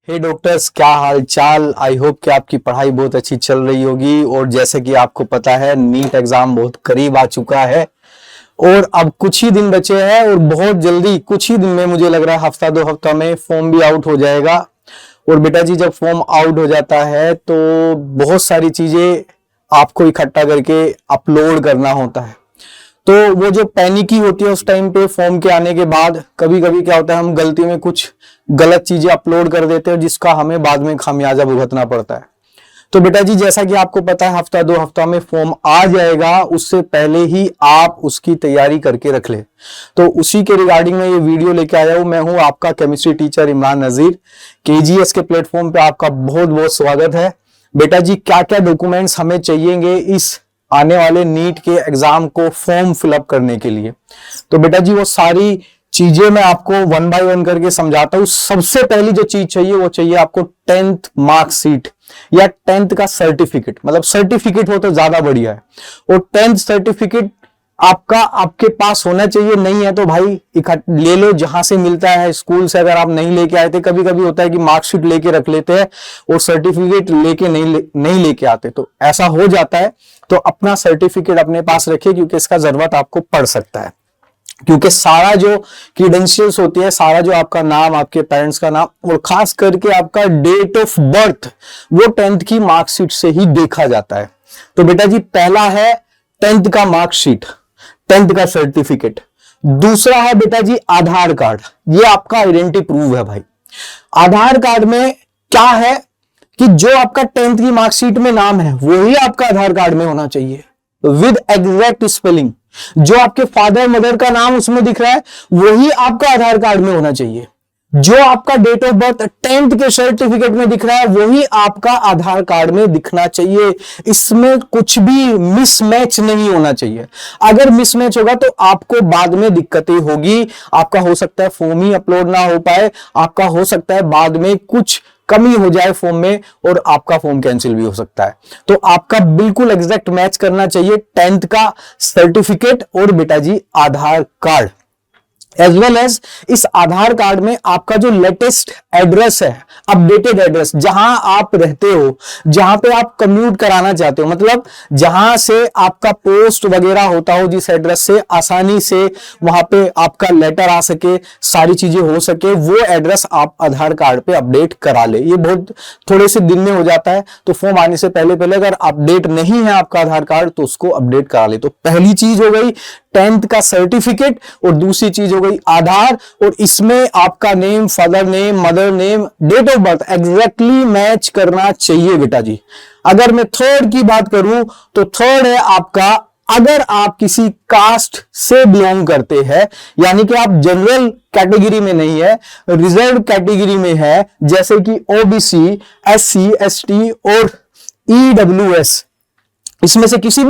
हे doctors, क्या हाल चाल। I hope कि आपकी पढ़ाई बहुत अच्छी चल रही होगी। और जैसे कि आपको पता है, नीट एग्जाम बहुत करीब आ चुका है और अब कुछ ही दिन बचे हैं और बहुत जल्दी, कुछ ही दिन में, मुझे लग रहा है हफ्ता 2 हफ्ता में फॉर्म भी आउट हो जाएगा। और बेटा जी, जब फॉर्म आउट हो जाता है तो बहुत सारी चीजें आपको इकट्ठा करके अपलोड करना होता है। तो वो जो पैनिक ही होती है उस टाइम पे फॉर्म के आने के बाद, कभी कभी क्या होता है, हम गलती में कुछ गलत चीजें अपलोड कर देते हैं जिसका हमें बाद में खामियाजा भुगतना पड़ता है। तो बेटा जी, जैसा कि आपको पता है, हफ्ता 2 हफ्ता में फॉर्म आ जाएगा, उससे पहले ही आप उसकी तैयारी करके रख ले। तो उसी के रिगार्डिंग में ये वीडियो लेके आया हूं। मैं हूं आपका केमिस्ट्री टीचर इमरान नजीर। केजीएस के प्लेटफॉर्म पे आपका बहुत बहुत स्वागत है। बेटा जी, क्या क्या डॉक्यूमेंट्स हमें चाहिएंगे इस आने वाले नीट के एग्जाम को फॉर्म फिलअप करने के लिए, तो बेटा जी वो सारी चीजें मैं आपको 1 बाय 1 करके समझाता हूं। सबसे पहली जो चीज चाहिए वो चाहिए आपको 10th मार्कशीट या 10th का सर्टिफिकेट। मतलब सर्टिफिकेट हो तो ज्यादा बढ़िया है। और 10th सर्टिफिकेट आपका आपके पास होना चाहिए। नहीं है तो भाई ले लो, जहां से मिलता है स्कूल से। अगर आप नहीं लेके आए थे, कभी कभी होता है कि मार्कशीट लेके रख लेते हैं और सर्टिफिकेट लेके नहीं लेके आते, तो ऐसा हो जाता है। तो अपना सर्टिफिकेट अपने पास रखिए, क्योंकि इसका जरूरत आपको पड़ सकता है। क्योंकि सारा जो क्रीडेंशियल्स होती है, सारा जो आपका नाम, आपके पेरेंट्स का नाम और खास करके आपका डेट ऑफ बर्थ, वो 10th की मार्कशीट से ही देखा जाता है। तो बेटा जी, पहला है 10th का मार्कशीट, 10th का सर्टिफिकेट। दूसरा है बेटा जी आधार कार्ड। ये आपका आइडेंटिटी प्रूफ है भाई। आधार कार्ड में क्या है कि जो आपका 10th की मार्कशीट में नाम है वही आपका आधार कार्ड में होना चाहिए, विद एग्जैक्ट स्पेलिंग। जो आपके फादर मदर का नाम उसमें दिख रहा है वही आपका आधार कार्ड में होना चाहिए। जो आपका डेट ऑफ बर्थ 10th के सर्टिफिकेट में दिख रहा है वही आपका आधार कार्ड में दिखना चाहिए। इसमें कुछ भी मिसमैच नहीं होना चाहिए। अगर मिसमैच होगा तो आपको बाद में दिक्कतें होगी। आपका हो सकता है फॉर्म ही अपलोड ना हो पाए, आपका हो सकता है बाद में कुछ कमी हो जाए फॉर्म में और आपका फॉर्म कैंसिल भी हो सकता है। तो आपका बिल्कुल एग्जैक्ट मैच करना चाहिए 10th का सर्टिफिकेट और बेटा जी आधार कार्ड। एज वेल एज इस आधार कार्ड में आपका जो लेटेस्ट एड्रेस है, अपडेटेड एड्रेस, जहां आप रहते हो, जहां पे आप कम्यूट कराना चाहते हो, मतलब जहां से आपका पोस्ट वगैरह होता हो, जिस एड्रेस से आसानी से वहां पे आपका लेटर आ सके, सारी चीजें हो सके, वो एड्रेस आप आधार कार्ड पे अपडेट करा ले। ये बहुत थोड़े से दिन में हो जाता है। तो फॉर्म आने से पहले पहले अगर अपडेट नहीं है आपका आधार कार्ड तो उसको अपडेट करा ले। तो पहली चीज हो गई 10th का सर्टिफिकेट और दूसरी चीज हो गई आधार। और इसमें आपका name, father name, mother name, date of birth exactly match करना चाहिए बेटा जी। अगर मैं थर्ड की बात करूं तो थर्ड है आपका, अगर आप किसी कास्ट से बिलोंग करते हैं, यानी कि आप जनरल कैटेगरी में नहीं है, रिजर्व कैटेगरी में है, जैसे कि ओबीसी, एससी, एसटी और ईडब्ल्यूएस, इसमें से किसी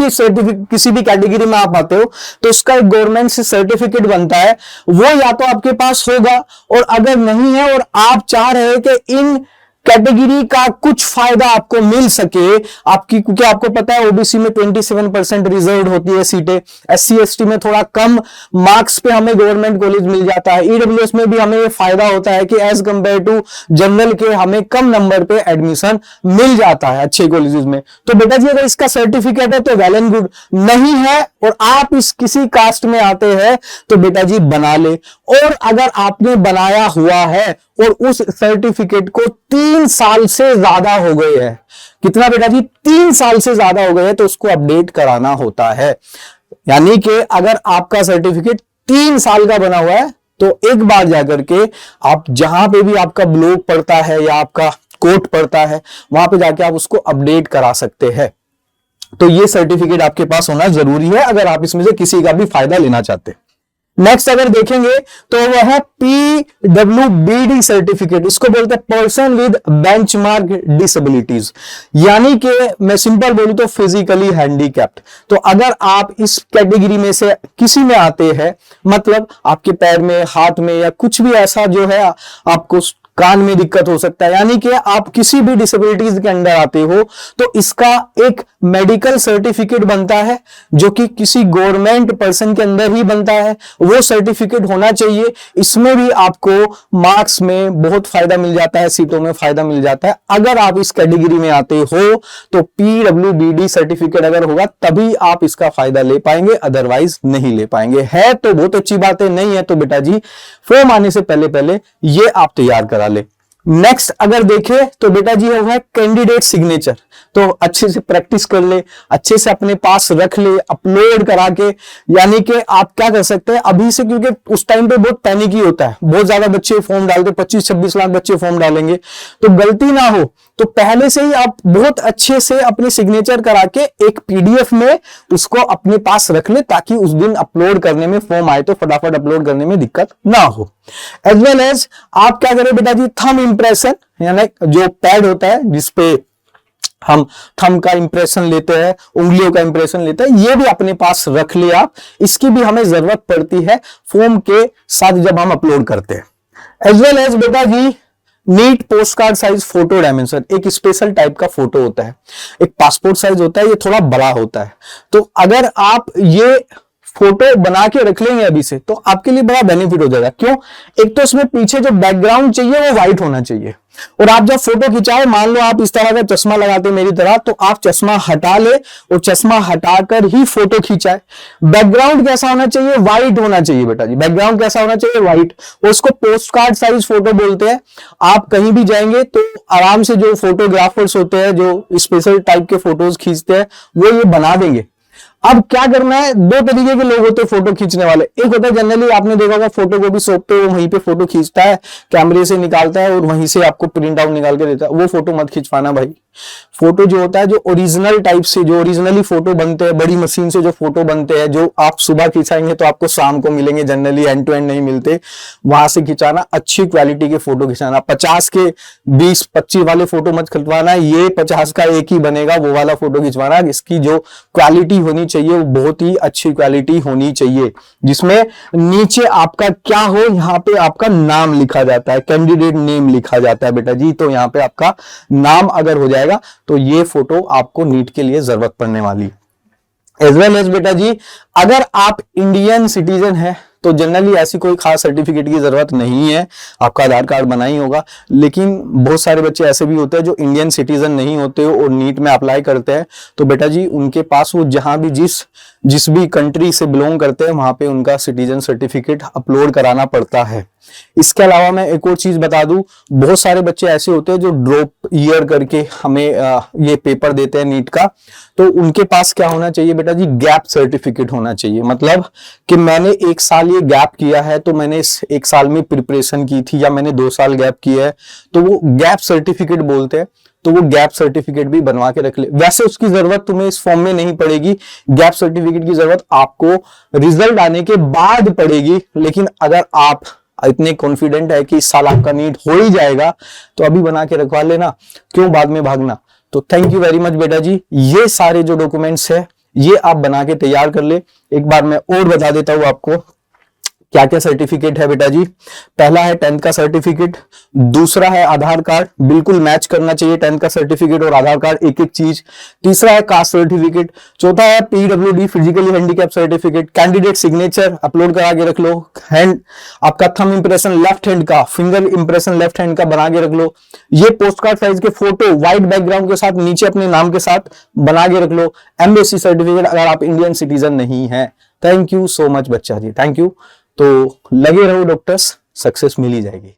भी कैटेगरी में आप आते हो तो उसका एक गवर्नमेंट से सर्टिफिकेट बनता है। वो या तो आपके पास होगा, और अगर नहीं है और आप चाह रहे हैं कि इन कैटेगरी का कुछ फायदा आपको मिल सके, आपकी, क्योंकि आपको पता है ओबीसी में 27% रिजर्व होती है सीटें, एससी एसटी में थोड़ा कम मार्क्स पे हमें गवर्नमेंट कॉलेज मिल जाता है, ईडब्ल्यूएस में भी हमें ये फायदा होता है कि एज कंपेयर टू जनरल के हमें कम नंबर पे एडमिशन मिल जाता है अच्छे कॉलेजेस में। तो बेटा जी, अगर इसका सर्टिफिकेट है तो वेल एंड गुड, नहीं है और आप इस किसी कास्ट में आते हैं तो बेटा जी बना ले। और अगर आपने बनाया हुआ है और उस सर्टिफिकेट को 3 साल से ज्यादा हो गए हैं, कितना बेटा जी, 3 साल से ज्यादा हो गए हैं, तो उसको अपडेट कराना होता है। यानी कि अगर आपका सर्टिफिकेट 3 साल का बना हुआ है तो एक बार जाकर के आप जहां पे भी आपका ब्लॉक पड़ता है या आपका कोर्ट पड़ता है, वहां पे जाके आप उसको अपडेट करा सकते हैं। तो ये सर्टिफिकेट आपके पास होना जरूरी है अगर आप इसमें से किसी का भी फायदा लेना चाहते हैं। नेक्स्ट अगर देखेंगे तो वह है PWBD सर्टिफिकेट। इसको बोलते हैं पर्सन विद बेंचमार्क डिसेबिलिटीज, यानी कि मैं सिंपल बोलूं तो फिजिकली हैंडीकैप्ड। तो अगर आप इस कैटेगरी में से किसी में आते हैं, मतलब आपके पैर में, हाथ में या कुछ भी ऐसा जो है आपको कान में दिक्कत हो सकता है, यानी कि आप किसी भी डिसेबिलिटीज के अंडर आते हो तो इसका एक मेडिकल सर्टिफिकेट बनता है जो कि किसी गवर्नमेंट पर्सन के अंदर ही बनता है, वो सर्टिफिकेट होना चाहिए। इसमें भी आपको मार्क्स में बहुत फायदा मिल जाता है, सीटों में फायदा मिल जाता है। अगर आप इस कैटेगरी में आते हो तो PWBD सर्टिफिकेट अगर होगा तभी आप इसका फायदा ले पाएंगे, अदरवाइज नहीं ले पाएंगे। है तो बहुत अच्छी बात है, नहीं है तो बेटा जी फॉर्म आने से पहले पहले ये आप तैयार करा ले। नेक्स्ट अगर देखें तो बेटा जी वो है कैंडिडेट सिग्नेचर, तो अच्छे से प्रैक्टिस कर ले, अच्छे से अपने पास रख ले, अपलोड करा के। यानी कि आप क्या कर सकते हैं अभी से, क्योंकि उस टाइम पे बहुत पैनिक ही होता है, बहुत ज्यादा बच्चे फॉर्म डालते, 25-26 लाख बच्चे फॉर्म डालेंगे, तो गलती ना हो तो पहले से ही आप बहुत अच्छे से अपने सिग्नेचर करा के एक PDF में उसको अपने पास रख ले, ताकि उस दिन अपलोड करने में फॉर्म आए तो फटाफट अपलोड करने में दिक्कत ना हो। एज वेल एज आप क्या करें बेटा जी, थंब इंप्रेशन, यानी जो पैड होता है जिसपे हम थंब का इंप्रेशन लेते हैं, उंगलियों का इंप्रेशन लेते हैं, ये भी अपने पास रख ले आप। इसकी भी हमें जरूरत पड़ती है फॉर्म के साथ जब हम अपलोड करते हैं। एज वेल एज बेटा जी NEET post card size photo dimension, एक स्पेशल टाइप का फोटो होता है, एक पासपोर्ट साइज होता है, ये थोड़ा बड़ा होता है। तो अगर आप ये फोटो बना के रख लेंगे अभी से तो आपके लिए बड़ा बेनिफिट हो जाएगा। क्यों? एक तो इसमें पीछे जो बैकग्राउंड चाहिए वो व्हाइट होना चाहिए, और आप जब फोटो खिंचाए, मान लो आप इस तरह का चश्मा लगाते मेरी तरह, तो आप चश्मा हटा ले और चश्मा हटाकर ही फोटो खिंचाए। बैकग्राउंड कैसा होना चाहिए? व्हाइट होना चाहिए बेटा जी, बैकग्राउंड कैसा होना चाहिए? व्हाइट। उसको पोस्ट कार्ड साइज फोटो बोलते हैं। आप कहीं भी जाएंगे तो आराम से जो फोटोग्राफर्स होते हैं, जो स्पेशल टाइप के फोटोज खींचते हैं, वो ये बना देंगे। अब क्या करना है, दो तरीके के लोग होते हैं फोटो खींचने वाले। एक होता है जनरली आपने देखा होगा फोटो को भी शॉप पे वो वहीं पे फोटो खींचता है, कैमरे से निकालता है और वहीं से आपको प्रिंट आउट निकाल के देता है। वो फोटो मत खिंचवाना भाई। फोटो जो होता है, जो ओरिजिनल टाइप से, जो ओरिजिनली फोटो बनते हैं, बड़ी मशीन से जो फोटो बनते हैं, जो आप सुबह खिंचाएंगे तो आपको शाम को मिलेंगे, जनरली एंड टू एंड नहीं मिलते, वहां से खिंचाना। अच्छी क्वालिटी के फोटो खिंचाना। 50 के 20-25 वाले फोटो मत खिंचवाना, ये 50 का एक ही बनेगा, वो वाला फोटो खिंचवाना। इसकी जो क्वालिटी होनी चाहिए वो बहुत ही अच्छी क्वालिटी होनी चाहिए, जिसमें नीचे आपका क्या हो, यहाँ पे आपका नाम लिखा जाता है, कैंडिडेट नेम लिखा जाता है बेटा जी। तो यहाँ पे आपका नाम अगर हो जाएगा तो ये फोटो आपको नीट के लिए जरूरत पड़ने वाली। एज वेल एज बेटा जी अगर आप इंडियन सिटीजन है तो जनरली ऐसी कोई खास सर्टिफिकेट की जरूरत नहीं है, आपका आधार कार्ड बना ही होगा। लेकिन बहुत सारे बच्चे ऐसे भी होते हैं जो इंडियन सिटीजन नहीं होते हो और नीट में अप्लाई करते हैं, तो बेटा जी उनके पास वो जहां भी जिस भी कंट्री से बिलोंग करते हैं वहां पे उनका सिटीजन सर्टिफिकेट अपलोड कराना पड़ता है। इसके अलावा मैं एक और चीज बता दूं, बहुत सारे बच्चे ऐसे होते हैं जो ड्रॉप ईयर करके हमें ये पेपर देते हैं नीट का, तो उनके पास क्या होना चाहिए बेटा जी, गैप सर्टिफिकेट होना चाहिए। मतलब कि मैंने 1 साल ये गैप किया है, तो मैंने इस 1 साल में प्रिपरेशन की थी, या मैंने 2 साल गैप किया है, तो वो गैप सर्टिफिकेट बोलते हैं। तो वो गैप सर्टिफिकेट भी बनवा के रख ले। वैसे उसकी जरूरत तुम्हें इस फॉर्म में नहीं पड़ेगी, गैप सर्टिफिकेट की जरूरत आपको रिजल्ट आने के बाद पड़ेगी। लेकिन अगर आप इतने कॉन्फिडेंट है कि इस साल आपका नीट हो ही जाएगा तो अभी बना के रखवा लेना, क्यों बाद में भागना। तो थैंक यू वेरी मच बेटा जी। ये सारे जो डॉक्यूमेंट्स है ये आप बना के तैयार कर ले। एक बार मैं और बता देता हूं आपको क्या क्या सर्टिफिकेट है बेटा जी। पहला है 10th का सर्टिफिकेट, दूसरा है आधार कार्ड, बिल्कुल मैच करना चाहिए 10th का सर्टिफिकेट और आधार कार्ड, एक एक चीज। तीसरा है कास्ट सर्टिफिकेट, चौथा है PWD physically handicap certificate, candidate signature upload करा के रख लो, हैंड आपका थंब इंप्रेशन लेफ्ट हैंड का, फिंगर इंप्रेशन लेफ्ट हैंड का बना के रख लो, ये पोस्ट कार्ड साइज के फोटो व्हाइट बैकग्राउंड के साथ नीचे अपने नाम के साथ बना के रख लो, एम्बेसी सर्टिफिकेट अगर आप इंडियन सिटीजन नहीं है। थैंक यू सो मच बच्चा जी, थैंक यू। तो लगे रहो डॉक्टर्स, सक्सेस मिल ही जाएगी।